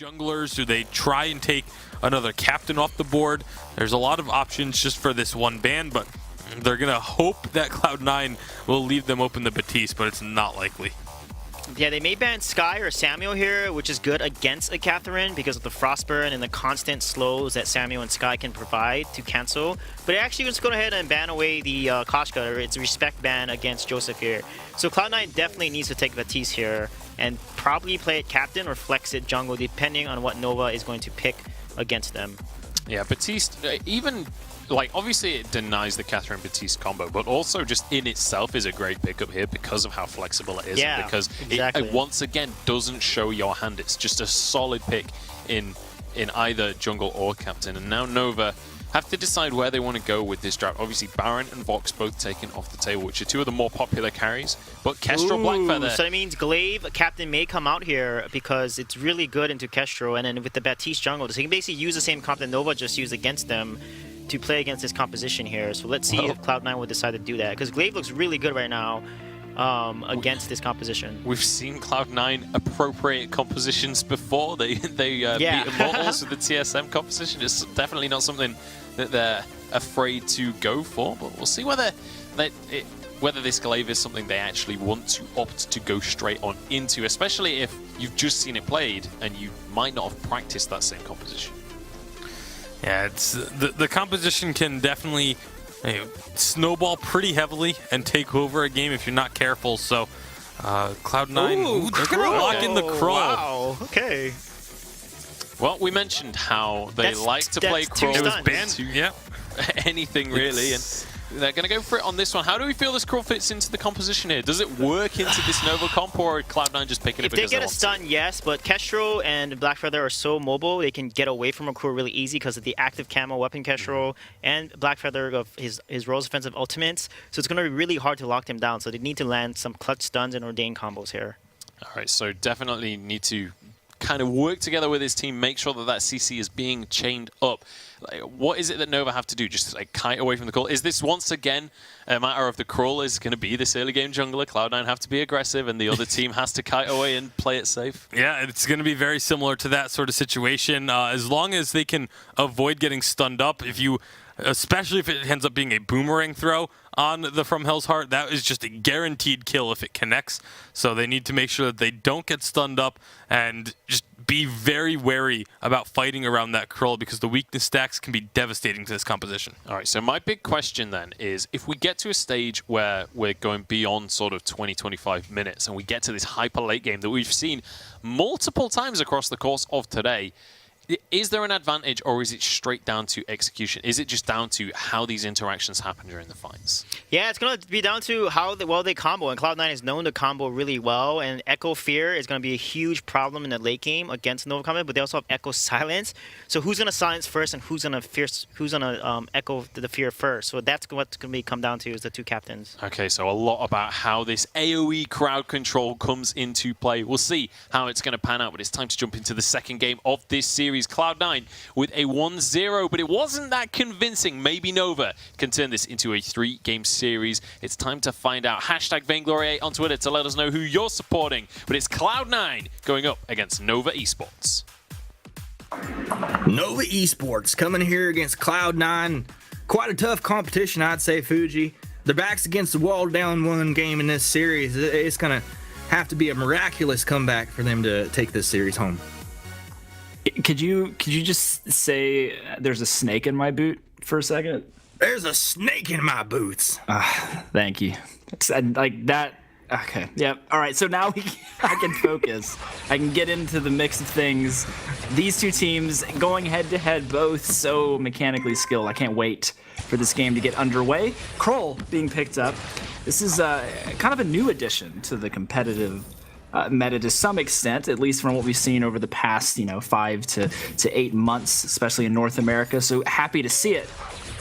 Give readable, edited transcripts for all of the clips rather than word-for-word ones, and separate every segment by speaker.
Speaker 1: junglers? Do they try and take another captain off the board? There's a lot of options just for this one ban, but they're going to hope that Cloud9 will leave them open the Batiste, but it's not likely.
Speaker 2: Yeah, they may ban Skye or Samuel here, which is good against a Catherine because of the Frostburn and the constant slows that Samuel and Skye can provide to cancel. But they're actually just go ahead and ban away the Koshka, or its respect ban against Joseph here. So Cloud9 definitely needs to take Batiste here and probably play it captain or flex it jungle, depending on what Nova is going to pick against them.
Speaker 3: Yeah, Batiste, even... like, obviously it denies the Catherine Batiste combo, but also just in itself is a great pickup here because of how flexible it is.
Speaker 2: Yeah,
Speaker 3: because
Speaker 2: exactly.
Speaker 3: it once again doesn't show your hand. It's just a solid pick in either jungle or captain. And now Nova have to decide where they want to go with this draft. Obviously, Baron and Vox both taken off the table, which are two of the more popular carries. But Kestrel, Blackfeather...
Speaker 2: So that means Glaive captain may come out here because it's really good into Kestrel, and then with the Batiste jungle, so he can basically use the same comp that Nova just used against them to play against this composition here. So let's see if Cloud9 will decide to do that, because Glaive looks really good right now against this composition.
Speaker 3: We've seen Cloud9 appropriate compositions before. They beat Immortals with the TSM composition. It's definitely not something that they're afraid to go for, but we'll see whether this Glaive is something they actually want to opt to go straight on into, especially if you've just seen it played and you might not have practiced that same composition.
Speaker 1: Yeah, it's the composition can definitely snowball pretty heavily and take over a game if you're not careful. So Cloud9, they're going to lock in the Krull.
Speaker 2: Wow, okay.
Speaker 3: Well, we mentioned how they like to play Krull.
Speaker 2: It
Speaker 1: was banned. Yeah.
Speaker 3: Anything really, and they're going to go for it on this one. How do we feel this Krull fits into the composition here? Does it work into this Nova comp, or Cloud9 just picking it because
Speaker 2: they get a stun, yes, but Kestrel and Blackfeather are so mobile, they can get away from a Krull really easy because of the active camo weapon Kestrel and Blackfeather of his Rose offensive ultimates. So it's going to be really hard to lock them down. So they need to land some clutch stuns and ordain combos here.
Speaker 3: All right, so definitely need to kind of work together with his team, make sure that CC is being chained up. Like, what is it that Nova have to do? Just like kite away from the Krull? Is this once again a matter of the Krull is going to be this early game jungler? Cloud9 have to be aggressive and the other team has to kite away and play it safe?
Speaker 1: Yeah, it's going to be very similar to that sort of situation. As long as they can avoid getting stunned up, especially if it ends up being a boomerang throw on the From Hell's Heart, that is just a guaranteed kill if it connects. So they need to make sure that they don't get stunned up and just be very wary about fighting around that Krull, because the weakness stacks can be devastating to this composition.
Speaker 3: All right, so my big question then is, if we get to a stage where we're going beyond sort of 20-25 minutes and we get to this hyper late game that we've seen multiple times across the course of today, is there an advantage, or is it straight down to execution? Is it just down to how these interactions happen during the fights?
Speaker 2: Yeah, it's going to be down to how well they combo, and Cloud9 is known to combo really well, and Echo Fear is going to be a huge problem in the late game against Nova combo, but they also have Echo Silence. So who's going to silence first, and who's going to echo the fear first? So that's what's going to come down to, is the two captains.
Speaker 3: Okay, so a lot about how this AoE crowd control comes into play. We'll see how it's going to pan out, but it's time to jump into the second game of this series. Cloud9 with a 1-0, but it wasn't that convincing. Maybe Nova can turn this into a 3-game series. It's time to find out. Hashtag Vainglory8 on Twitter to let us know who you're supporting. But it's Cloud9 going up against Nova Esports.
Speaker 4: Nova Esports coming here against Cloud9. Quite a tough competition, I'd say, Fuji. Their back's against the wall down one game in this series. It's going to have to be a miraculous comeback for them to take this series home.
Speaker 5: Could you just say there's a snake in my boot for a second?
Speaker 4: There's a snake in my boots.
Speaker 5: Thank you. Like that. Okay. Yep. All right. So now I can focus. I can get into the mix of things. These two teams going head to head, both so mechanically skilled. I can't wait for this game to get underway. Krull being picked up. This is kind of a new addition to the competitive meta to some extent, at least from what we've seen over the past, 5 to 8 months, especially in North America. So happy to see it.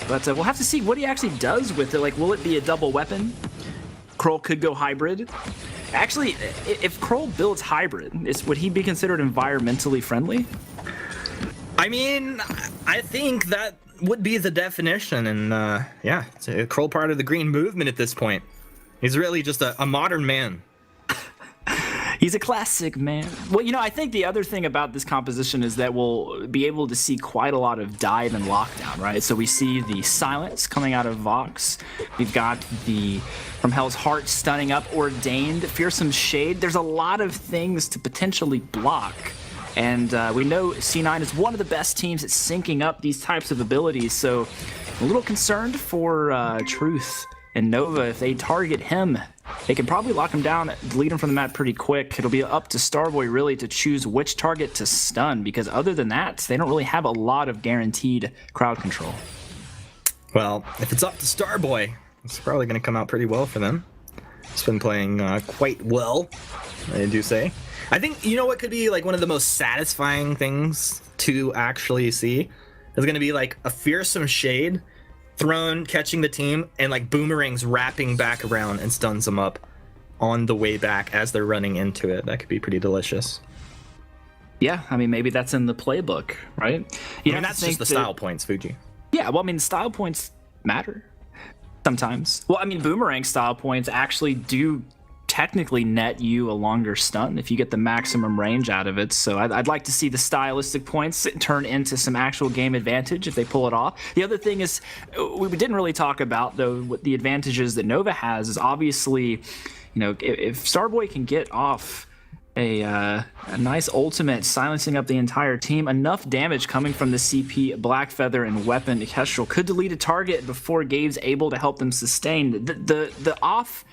Speaker 5: But we'll have to see what he actually does with it. Like, will it be a double weapon? Krull could go hybrid. Actually, if Krull builds hybrid, would he be considered environmentally friendly?
Speaker 4: I mean, I think that would be the definition. And yeah, it's a Krull part of the green movement at this point. He's really just a modern man.
Speaker 5: He's a classic, man. Well, you know, I think the other thing about this composition is that we'll be able to see quite a lot of dive and lockdown, right? So we see the silence coming out of Vox. We've got the From Hell's Heart stunning up Ordained, Fearsome Shade. There's a lot of things to potentially block. And we know C9 is one of the best teams at syncing up these types of abilities, so I'm a little concerned for Truth and Nova. If they target him, they can probably lock him down, delete him from the map pretty quick. It'll be up to Starboy really to choose which target to stun, because other than that, they don't really have a lot of guaranteed crowd control.
Speaker 4: Well, if it's up to Starboy, it's probably going to come out pretty well for them. He's been playing quite well, I do say. I think, you know what could be like one of the most satisfying things to actually see is going to be like a Fearsome Shade thrown, catching the team, and like boomerangs wrapping back around and stuns them up on the way back as they're running into it. That could be pretty delicious.
Speaker 5: Yeah, I mean, maybe that's in the playbook, right?
Speaker 4: I mean, that's just the style points, Fuji.
Speaker 5: Yeah, well, I mean, style points matter sometimes. Well, I mean, boomerang style points actually do technically net you a longer stun if you get the maximum range out of it. So I'd like to see the stylistic points turn into some actual game advantage if they pull it off. The other thing is, we didn't really talk about, though, what the advantages that Nova has is obviously, you know, if Starboy can get off a nice ultimate, silencing up the entire team, enough damage coming from the CP, Blackfeather, and Weapon Kestrel could delete a target before Gabe's able to help them sustain. The off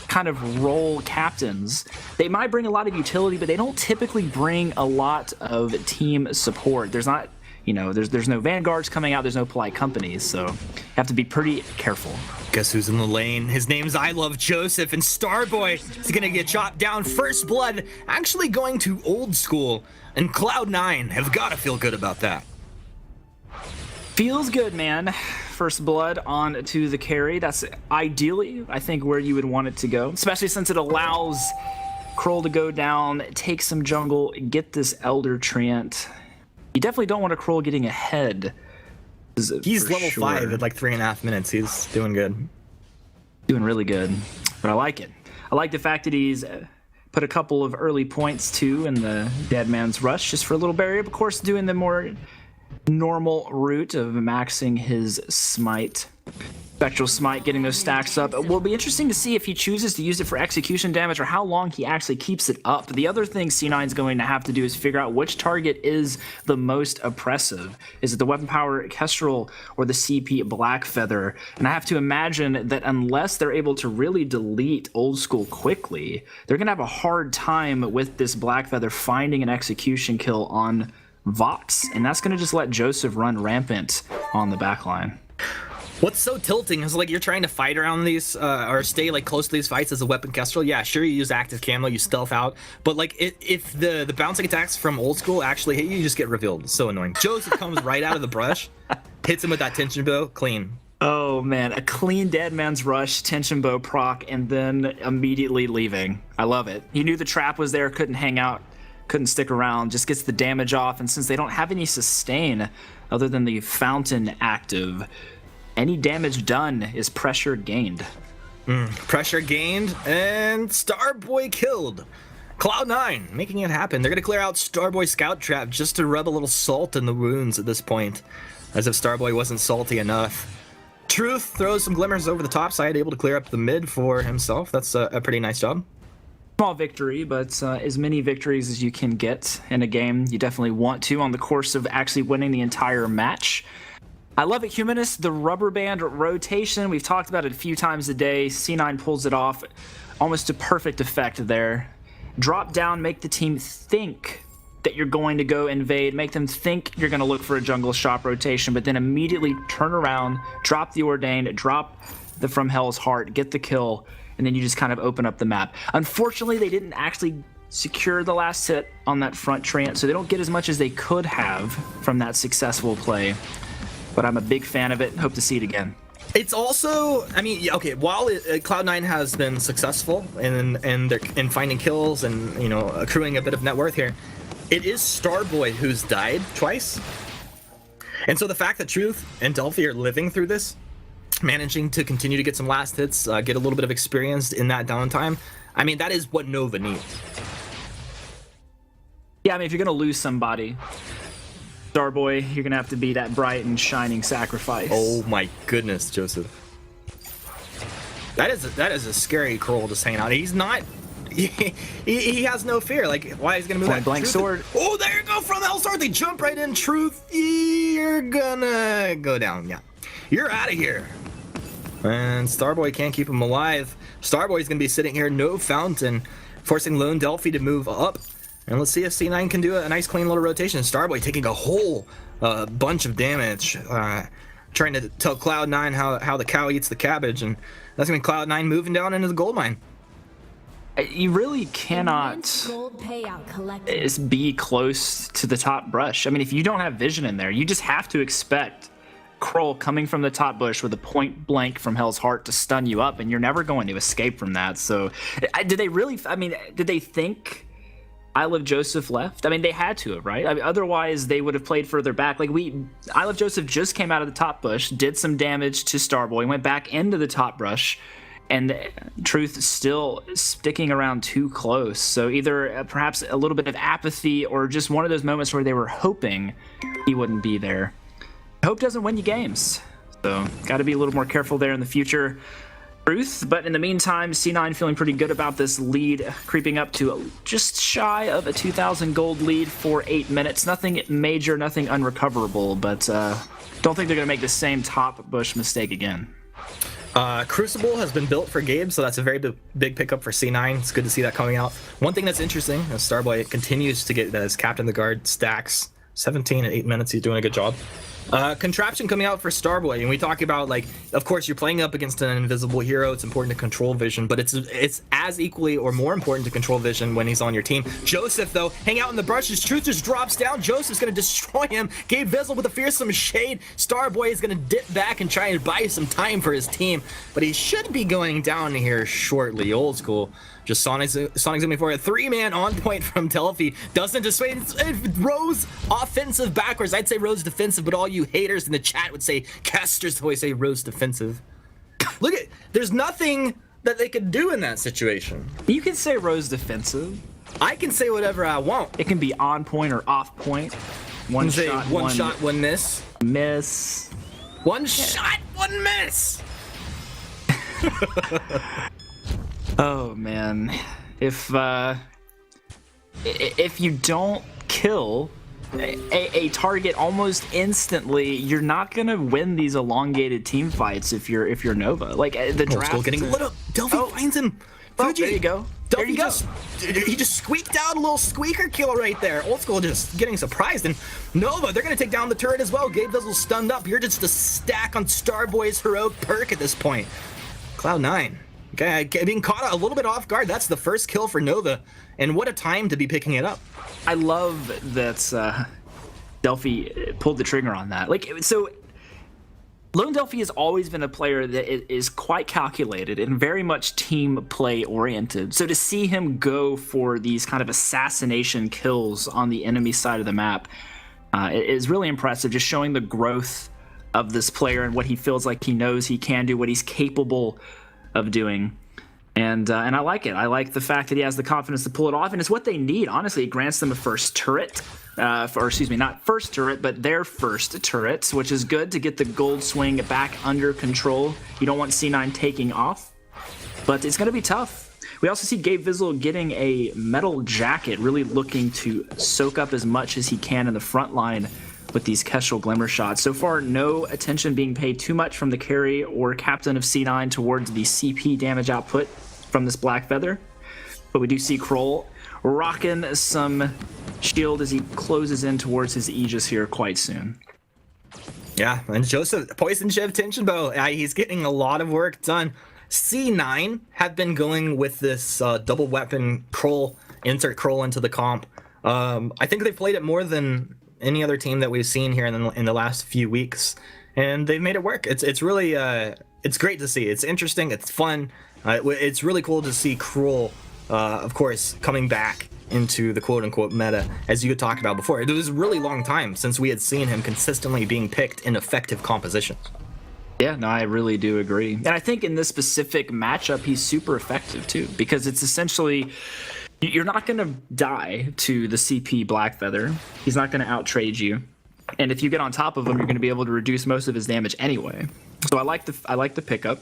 Speaker 5: kind of role captains, they might bring a lot of utility, but they don't typically bring a lot of team support. There's not, you know, there's no Vanguards coming out, there's no polite companies, so you have to be pretty careful.
Speaker 4: Guess who's in the lane? His name's I Love Joseph, and Starboy is gonna get chopped down. First blood actually going to old school, and Cloud9 have gotta feel good about that.
Speaker 5: Feels good, man. First blood on to the carry. That's ideally, I think, where you would want it to go, especially since it allows Kroll to go down, take some jungle, get this Elder Treant. You definitely don't want a Kroll getting ahead.
Speaker 4: He's level 5 at like 3.5 minutes. He's doing good.
Speaker 5: Doing really good. But I like it. I like the fact that he's put a couple of early points, too, in the Dead Man's Rush, just for a little barrier. Of course, doing the more normal route of maxing his smite. Spectral Smite, getting those stacks up. It will be interesting to see if he chooses to use it for execution damage or how long he actually keeps it up. The other thing C9's going to have to do is figure out which target is the most oppressive. Is it the Weapon Power Kestrel or the CP Blackfeather? And I have to imagine that unless they're able to really delete Old School quickly, they're going to have a hard time with this Blackfeather finding an execution kill on Vox. And that's going to just let Joseph run rampant on the backline.
Speaker 4: What's so tilting is like you're trying to fight around these or stay like close to these fights as a Weapon Kestrel. Yeah, sure, you use active camo, you stealth out, but like if the bouncing attacks from Old School actually hit you, you just get revealed. It's so annoying. Joseph comes right out of the brush, hits him with that tension bow, clean.
Speaker 5: Oh man, a clean Dead Man's Rush, tension bow proc, and then immediately leaving. I love it. He knew the trap was there, couldn't hang out, couldn't stick around, just gets the damage off, and since they don't have any sustain other than the fountain active, any damage done is pressure gained.
Speaker 4: Pressure gained, and Starboy killed. Cloud9 making it happen. They're going to clear out Starboy Scout Trap just to rub a little salt in the wounds at this point, as if Starboy wasn't salty enough. Truth throws some glimmers over the top side, able to clear up the mid for himself. That's a pretty nice job.
Speaker 5: Small victory, but as many victories as you can get in a game, you definitely want to on the course of actually winning the entire match. I love it, Humanist, the rubber band rotation. We've talked about it a few times a day. C9 pulls it off almost to perfect effect there. Drop down, make the team think that you're going to go invade, make them think you're going to look for a jungle shop rotation, but then immediately turn around, drop the Ordained, drop the From Hell's Heart, get the kill, and then you just kind of open up the map. Unfortunately, they didn't actually secure the last hit on that front Treant, so they don't get as much as they could have from that successful play. But I'm a big fan of it. Hope to see it again.
Speaker 4: It's also, I mean, okay, while Cloud9 has been successful in finding kills and, you know, accruing a bit of net worth here, it is Starboy who's died twice. And so the fact that Truth and Delphi are living through this, managing to continue to get some last hits, get a little bit of experience in that downtime, I mean, that is what Nova needs.
Speaker 5: Yeah, I mean, if you're going to lose somebody, Starboy, you're going to have to be that bright and shining sacrifice.
Speaker 4: Oh my goodness, Joseph. That is a scary Kroll just hanging out. He's not... He has no fear. Like, why is he going to move
Speaker 5: Point
Speaker 4: that?
Speaker 5: blank
Speaker 4: Truth.
Speaker 5: sword.
Speaker 4: Oh, there you go from the Hell's Heart. They jump right in. Truth, you're gonna go down. Yeah. You're out of here. And Starboy can't keep him alive. Starboy's going to be sitting here, no fountain, forcing Lone Delphi to move up. And let's see if C9 can do a nice clean little rotation. Starboy taking a whole bunch of damage, trying to tell Cloud9 how the cow eats the cabbage, and that's going to be Cloud9 moving down into the gold mine.
Speaker 5: You really cannot
Speaker 6: Gold payout collected.
Speaker 5: be close to the top brush. I mean, if you don't have vision in there, you just have to expect Kroll coming from the top bush with a point blank from Hell's Heart to stun you up, and you're never going to escape from that. So, did they think Isle of Joseph left? I mean, they had to have, right? I mean, otherwise, they would have played further back. Like, Isle of Joseph just came out of the top bush, did some damage to Starboy, went back into the top brush, and Truth still sticking around too close. So either perhaps a little bit of apathy or just one of those moments where they were hoping he wouldn't be there. Hope doesn't win you games. So got to be a little more careful there in the future. Truth, but in the meantime, C9 feeling pretty good about this lead, creeping up to just shy of a 2,000 gold lead for 8 minutes. Nothing major, nothing unrecoverable, but don't think they're going to make the same top bush mistake again.
Speaker 4: Crucible has been built for Gabe, so that's a very big pickup for C9. It's good to see that coming out. One thing that's interesting is Starboy continues to get as captain of the guard stacks. 17 at 8 minutes, he's doing a good job. Contraption coming out for Starboy, and we talk about, like, of course you're playing up against an invisible hero. It's important to control vision, but it's as equally or more important to control vision when he's on your team. Joseph, though, hang out in the brushes. Truth just drops down. Joseph's gonna destroy him. Gabe Vizzle with a fearsome shade. Starboy is gonna dip back and try and buy some time for his team, but he should be going down here shortly. Old school. Just Sonic's gonna be for a 3-man on point from Delphi. Doesn't dissuade. Rose offensive backwards. I'd say Rose defensive, but all you haters in the chat would say casters always say Rose defensive. Look at, there's nothing that they could do in that situation.
Speaker 5: You can say Rose defensive.
Speaker 4: I can say whatever I want.
Speaker 5: It can be on point or off point. One shot,
Speaker 4: one miss.
Speaker 5: Miss.
Speaker 4: One shot, one miss.
Speaker 5: Oh man, if you don't kill a target almost instantly, you're not gonna win these elongated team fights. If you're Nova, like the draft.
Speaker 4: Still getting lit up. Delphi finds him.
Speaker 5: Oh, there you go. There you go.
Speaker 4: He just squeaked out a little squeaker kill right there. Old school just getting surprised. And Nova, they're going to take down the turret as well. Gabe Vizzle's stunned up. You're just a stack on Starboy's heroic perk at this point. Cloud9. Okay, being caught a little bit off guard. That's the first kill for Nova. And what a time to be picking it up.
Speaker 5: I love that Delphi pulled the trigger on that. Like, so Lone Delphi has always been a player that is quite calculated and very much team play oriented. So to see him go for these kind of assassination kills on the enemy side of the map is really impressive, just showing the growth of this player and what he feels like he knows he can do, what he's capable of doing. And I like it. I like the fact that he has the confidence to pull it off, and it's what they need. Honestly, it grants them a first turret, or excuse me, not first turret, but their first turret, which is good to get the gold swing back under control. You don't want C9 taking off, but it's going to be tough. We also see Gabe Vizzle getting a metal jacket, really looking to soak up as much as he can in the front line with these Kestrel Glimmer shots. So far, no attention being paid too much from the carry or captain of C9 towards the CP damage output from this Black Feather. But we do see Kroll rocking some shield as he closes in towards his Aegis here quite soon.
Speaker 4: Yeah, and Joseph, Poison Shiv Tension Bow, he's getting a lot of work done. C9 have been going with this double weapon Kroll, insert Kroll into the comp. I think they've played it more than any other team that we've seen here in the last few weeks, and they've made it work. It's really it's great to see. It's interesting. It's fun. It's really cool to see Kroll, of course, coming back into the quote-unquote meta, as you had talked about before. It was a really long time since we had seen him consistently being picked in effective compositions.
Speaker 5: Yeah, no, I really do agree. And I think in this specific matchup, he's super effective too, because it's essentially you're not going to die to the CP Blackfeather. He's not going to outtrade you. And if you get on top of him, you're going to be able to reduce most of his damage anyway. So I like the pickup.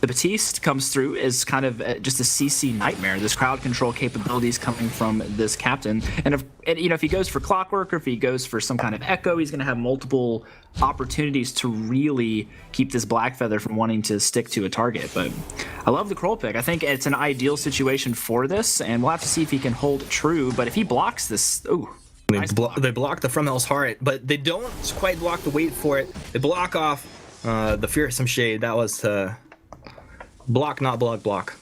Speaker 5: The Batiste comes through as kind of just a CC nightmare. This crowd control capabilities coming from this captain. And if he goes for Clockwork or if he goes for some kind of Echo, he's going to have multiple opportunities to really keep this Blackfeather from wanting to stick to a target. But I love the Kroll pick. I think it's an ideal situation for this, and we'll have to see if he can hold true. But if he blocks this, ooh.
Speaker 4: They block the From Hell's Heart, but they don't quite block the wait for it. They block off the Fearsome Shade. That was block, not block.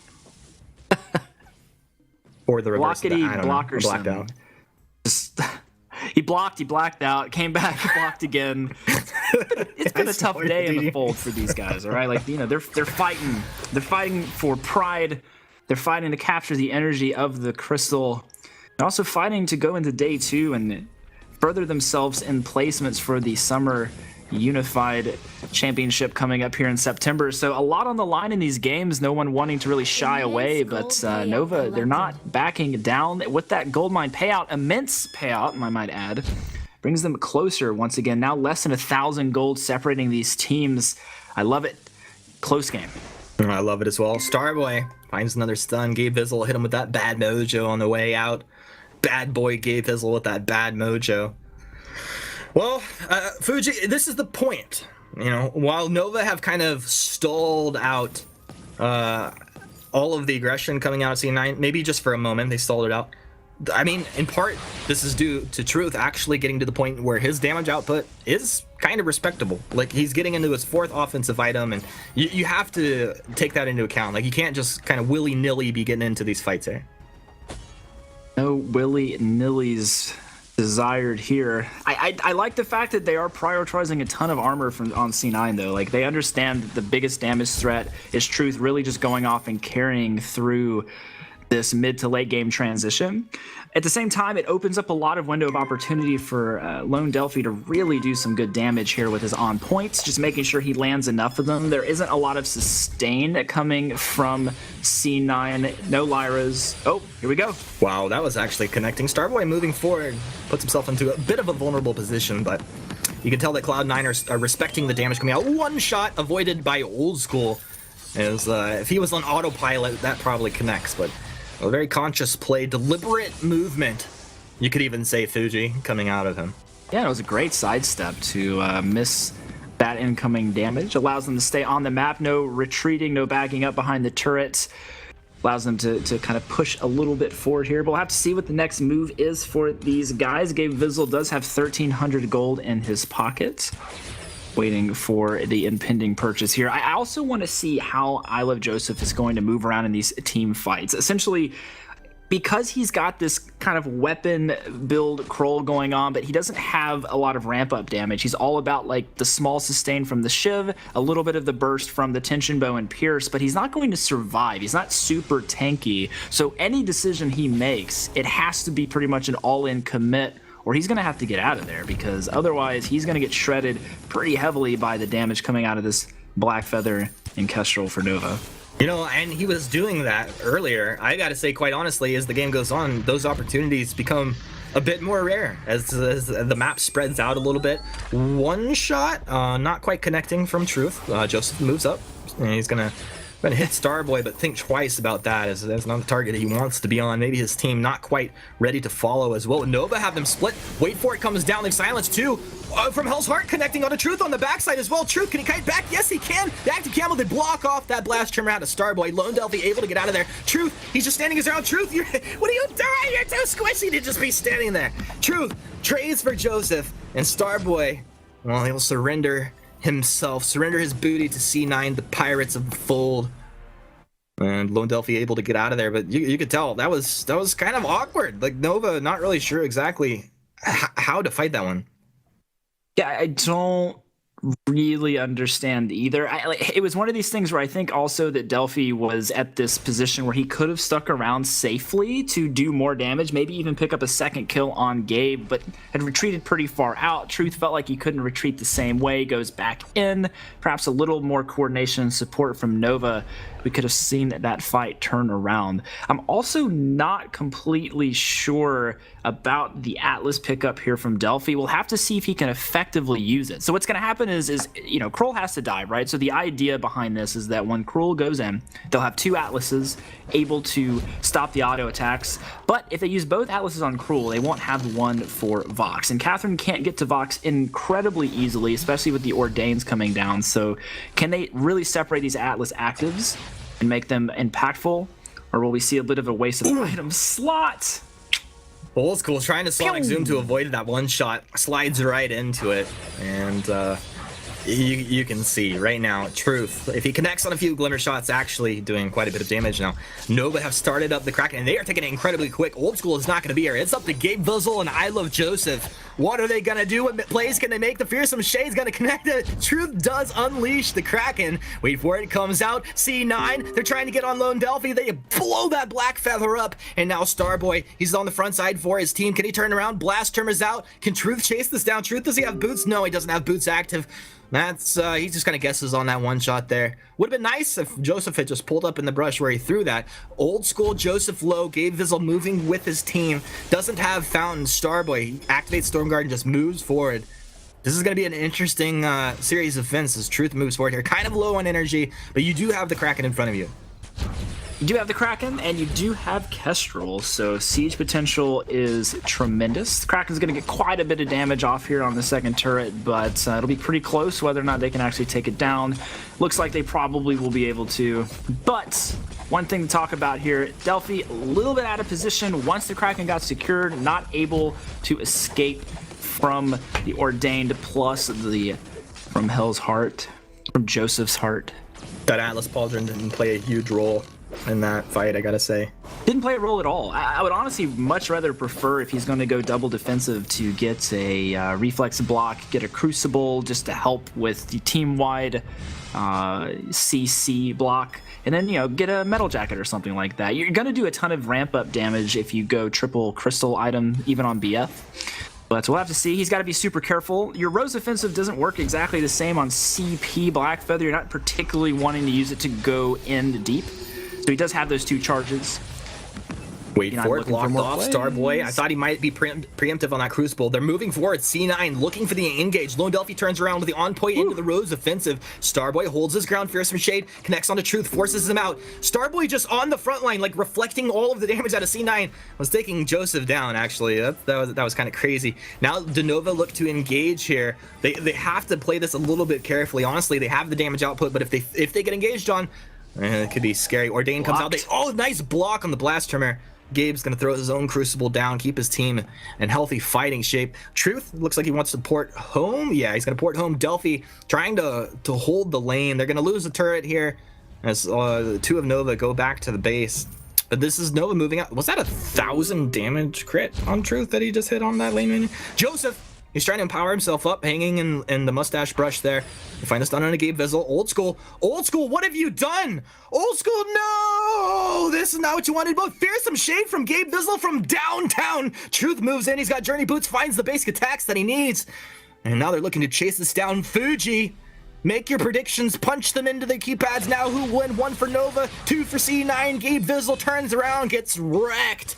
Speaker 4: Or the reverse.
Speaker 5: Blockity, blocker,
Speaker 4: blacked out.
Speaker 5: He blacked out, came back, blocked again. It's been a tough day in the fold for these guys, all right? Like, they're fighting for pride. They're fighting to capture the energy of the crystal. They're also fighting to go into day 2 and further themselves in placements for the Summer Unified Championship coming up here in September. So a lot on the line in these games, no one wanting to really shy away, but Nova, they're not backing down with that goldmine payout, immense payout, I might add, brings them closer once again. Now less than 1,000 gold separating these teams. I love it. Close game.
Speaker 4: I love it as well. Starboy finds another stun. Gabe Vizzle hit him with that bad mojo on the way out. Bad boy Gabe Vizzle with that bad mojo. Well, Fuji, this is the point. While Nova have kind of stalled out all of the aggression coming out of C9, maybe just for a moment, they stalled it out. I mean, in part, this is due to Truth actually getting to the point where his damage output is kind of respectable. Like, he's getting into his 4th offensive item, and you have to take that into account. Like, you can't just kind of willy-nilly be getting into these fights here.
Speaker 5: No willy-nillys desired here. I like the fact that they are prioritizing a ton of armor on C9 though. Like, they understand that the biggest damage threat is Truth really just going off and carrying through this mid to late game transition. At the same time, it opens up a lot of window of opportunity for Lone Delphi to really do some good damage here with his on points, just making sure he lands enough of them. There isn't a lot of sustain coming from C9. No Lyras. Oh, here we go.
Speaker 4: Wow, that was actually connecting. Starboy moving forward, puts himself into a bit of a vulnerable position, but you can tell that Cloud9 are respecting the damage coming out. One shot avoided by Old School. As if he was on autopilot, that probably connects, but a very conscious play, deliberate movement, you could even say, Fuji, coming out of him.
Speaker 5: Yeah, it was a great sidestep to miss that incoming damage. Allows them to stay on the map, no retreating, no backing up behind the turret. Allows them to kind of push a little bit forward here. But we'll have to see what the next move is for these guys. Gabe Vizzle does have 1,300 gold in his pocket, waiting for the impending purchase here. I also want to see how I Love Joseph is going to move around in these team fights. Essentially, because he's got this kind of weapon build Kroll going on, but he doesn't have a lot of ramp up damage. He's all about like the small sustain from the Shiv, a little bit of the burst from the Tension Bow and Pierce, but he's not going to survive. He's not super tanky. So any decision he makes, it has to be pretty much an all-in commit, or he's going to have to get out of there, because otherwise he's going to get shredded pretty heavily by the damage coming out of this Blackfeather and Kestrel for Nova.
Speaker 4: And he was doing that earlier. I gotta say, quite honestly, as the game goes on, those opportunities become a bit more rare as the map spreads out a little bit. One shot, not quite connecting from Truth. Joseph moves up, and he's gonna hit Starboy, but think twice about that, as that's not the target he wants to be on. Maybe his team not quite ready to follow as well. Nova have them split. Wait for it, comes down. They've silenced two. From Hell's Heart connecting onto Truth on the backside as well. Truth, can he kite back? Yes, he can. The active camel, they block off that blast trimmer out of Starboy. Lone Delphi able to get out of there. Truth, he's just standing his ground. Truth, what are you doing? You're too squishy to just be standing there. Truth trades for Joseph, and Starboy, well, he'll surrender his booty to C9, the pirates of the fold. And Lone Delphi able to get out of there, but you could tell that was kind of awkward. Like, Nova not really sure exactly how to fight that one.
Speaker 5: Yeah, I don't really understand either. It was one of these things where I think also that Delphi was at this position where he could have stuck around safely to do more damage, maybe even pick up a second kill on Gabe, but had retreated pretty far out. Truth felt like he couldn't retreat the same way, goes back in. Perhaps a little more coordination and support from Nova we could have seen that fight turn around. I'm also not completely sure about the Atlas pickup here from Delphi. We'll have to see if he can effectively use it. So what's going to happen is Krull has to die, right? So the idea behind this is that when Krull goes in, they'll have 2 Atlases able to stop the auto attacks. But if they use both Atlases on Krull, they won't have one for Vox. And Catherine can't get to Vox incredibly easily, especially with the Ordains coming down. So can they really separate these Atlas actives and make them impactful? Or will we see a bit of a waste of item slot?
Speaker 4: Old School trying to Sonic Zoom to avoid that one shot, slides right into it, and you can see right now, Truth, if he connects on a few glimmer shots, actually doing quite a bit of damage now. Nova have started up the Kraken, and they are taking it incredibly quick. Old School is not going to be here. It's up to Gabe Vizzle and I Love Joseph. What are they going to do? What plays can they make? The Fearsome Shade's going to connect it. Truth does unleash the Kraken. Wait for it. It comes out. C9, they're trying to get on Lone Delphi. They blow that Black Feather up, and now Starboy, he's on the front side for his team. Can he turn around? Blast Term is out. Can Truth chase this down? Truth, does he have boots? No, he doesn't have boots active. That's he just kind of guesses on that one shot there. Would have been nice if Joseph had just pulled up in the brush where he threw that. Old School Joseph low, Gabe Vizzle moving with his team. Doesn't have Fountain. Starboy, he activates Stormguard and just moves forward. This is going to be an interesting series of events as Truth moves forward here. Kind of low on energy, but you do have the Kraken in front of you.
Speaker 5: You do have the Kraken, and you do have Kestrel, so siege potential is tremendous. The Kraken's going to get quite a bit of damage off here on the second turret, but it'll be pretty close whether or not they can actually take it down. Looks like they probably will be able to, but one thing to talk about here, Delphi a little bit out of position once the Kraken got secured, not able to escape from the Ordained plus the from Hell's Heart, from Joseph's Heart.
Speaker 4: That Atlas Pauldron didn't play a huge role in that fight, I gotta say.
Speaker 5: Didn't play a role at all. I would honestly much rather prefer if he's going to go double defensive to get a reflex block, get a Crucible just to help with the team-wide CC block, and then, get a Metal Jacket or something like that. You're going to do a ton of ramp-up damage if you go triple Crystal item, even on BF. But we'll have to see. He's got to be super careful. Your Rose Offensive doesn't work exactly the same on CP Blackfeather. You're not particularly wanting to use it to go in deep. So he does have those 2 charges.
Speaker 4: Wait for it, blocked off Starboy. I thought he might be preemptive on that Crucible. They're moving forward. C9 looking for the engage. Lone Delphi turns around with the on-point into the Rose Offensive. Starboy holds his ground. Fearsome Shade connects onto Truth, forces him out. Starboy just on the front line, like reflecting all of the damage out of C9. Was taking Joseph down, actually. That was kind of crazy. Now Denova look to engage here. They have to play this a little bit carefully. Honestly, they have the damage output, but if they get engaged on, it could be scary. Ordain comes out. Nice block on the Blast Tremor. Gabe's going to throw his own Crucible down, keep his team in healthy fighting shape. Truth looks like he wants to port home. Yeah, he's going to port home. Delphi trying to hold the lane. They're going to lose the turret here as the 2 of Nova go back to the base. But this is Nova moving out. Was that 1,000 damage crit on Truth that he just hit on that lane? Joseph, he's trying to empower himself up, hanging in the mustache brush there. You find us done on a Gabe Vizzle. Old School, what have you done? Old School, no! This is not what you wanted, but Fearsome Shade from Gabe Vizzle from downtown. Truth moves in, he's got Journey Boots, finds the basic attacks that he needs. And now they're looking to chase this down. Fuji, make your predictions, punch them into the keypads now. Who win? 1 for Nova, 2 for C9. Gabe Vizzle turns around, gets wrecked.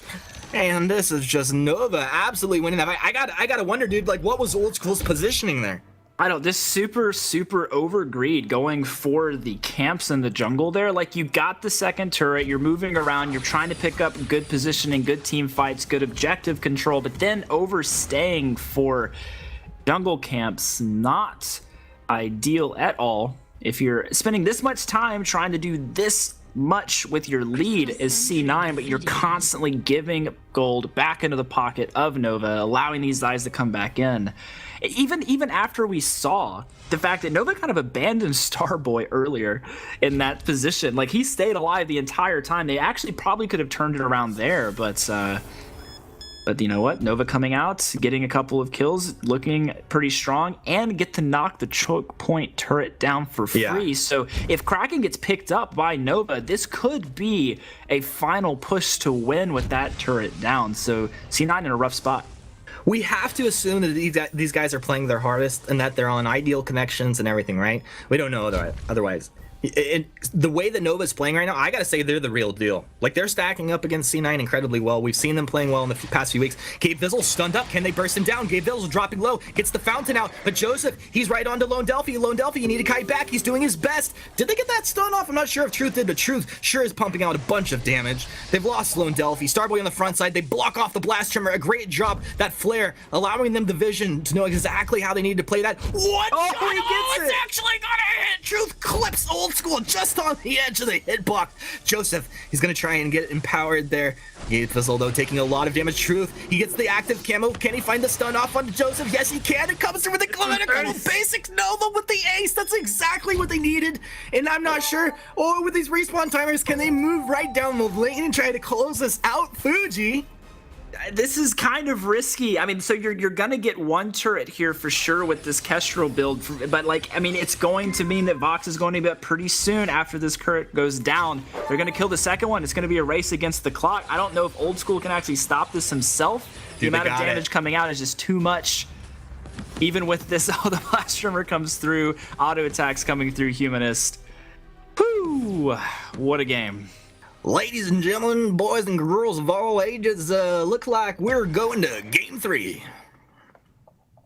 Speaker 4: And this is just Nova absolutely winning that fight. I gotta wonder, dude, like, what was Old School's positioning there?
Speaker 5: I don't, this super overgreed going for the camps in the jungle there. Like, you got the second turret, you're moving around, you're trying to pick up good positioning, good team fights, good objective control, but then overstaying for jungle camps, not ideal at all. If you're spending this much time trying to do this much with your lead as C9, but you're constantly giving gold back into the pocket of Nova, allowing these guys to come back in. Even after we saw the fact that Nova kind of abandoned Starboy earlier in that position, like, he stayed alive the entire time. They actually probably could have turned it around there, but you know what? Nova coming out, getting a couple of kills, looking pretty strong, and get to knock the choke point turret down for free. Yeah. So if Kraken gets picked up by Nova, this could be a final push to win with that turret down. So C9 in a rough spot.
Speaker 4: We have to assume that these guys are playing their hardest and that they're on ideal connections and everything, right? We don't know otherwise. The way that Nova's playing right now, I gotta say they're the real deal. Like, they're stacking up against C9 incredibly well. We've seen them playing well in the past few weeks. Gabe Vizzle stunned up. Can they burst him down? Gabe Vizzle dropping low, gets the fountain out, but Joseph, he's right onto Lone Delphi. Lone Delphi, you need to kite back. He's doing his best. Did they get that stun off? I'm not sure if Truth did, but Truth sure is pumping out a bunch of damage. They've lost Lone Delphi. Starboy on the front side. They block off the blast trimmer. A great job. That flare, allowing them the vision to know exactly how they need to play that. What?
Speaker 5: Oh, he gets
Speaker 4: it's
Speaker 5: it.
Speaker 4: actually gonna hit. Truth clips Old School just on the edge of the hitbox. Joseph, he's gonna try and get empowered there. Gabe Fizzle, though, taking a lot of damage. Truth, he gets the active camo. Can he find the stun off on Joseph? Yes, he can. It comes through with the clinical basic Nova with the ace. That's exactly what they needed. And I'm not sure, with these respawn timers, can they move right down the lane and try to close this out? Fuji.
Speaker 5: This is kind of risky. I mean, so you're gonna get one turret here for sure with this Kestrel build, but like, I mean, it's going to mean that Vox is going to be up pretty soon after this turret goes down. They're gonna kill the second one. It's gonna be a race against the clock. I don't know if Old School can actually stop this himself. The amount of damage coming out is just too much. Even with this, oh, the blast trimmer comes through, auto attacks coming through Humanist. Whoo! What a game.
Speaker 4: Ladies and gentlemen, boys and girls of all ages, look like we're going to Game 3.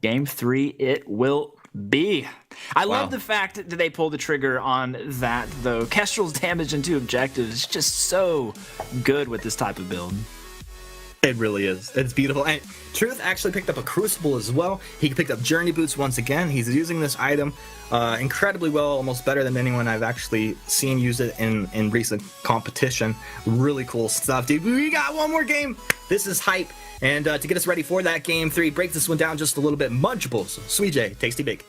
Speaker 5: Game 3 it will be. I love the fact that they pulled the trigger on that, though. Kestrel's damage and 2 objectives is just so good with this type of build.
Speaker 4: It really is. It's beautiful. And Truth actually picked up a Crucible as well. He picked up Journey Boots once again. He's using this item incredibly well, almost better than anyone I've actually seen use it in recent competition. Really cool stuff, dude. We got one more game. This is hype. And to get us ready for that Game 3, break this one down just a little bit. Munchables, Sweet J, Tasty Big.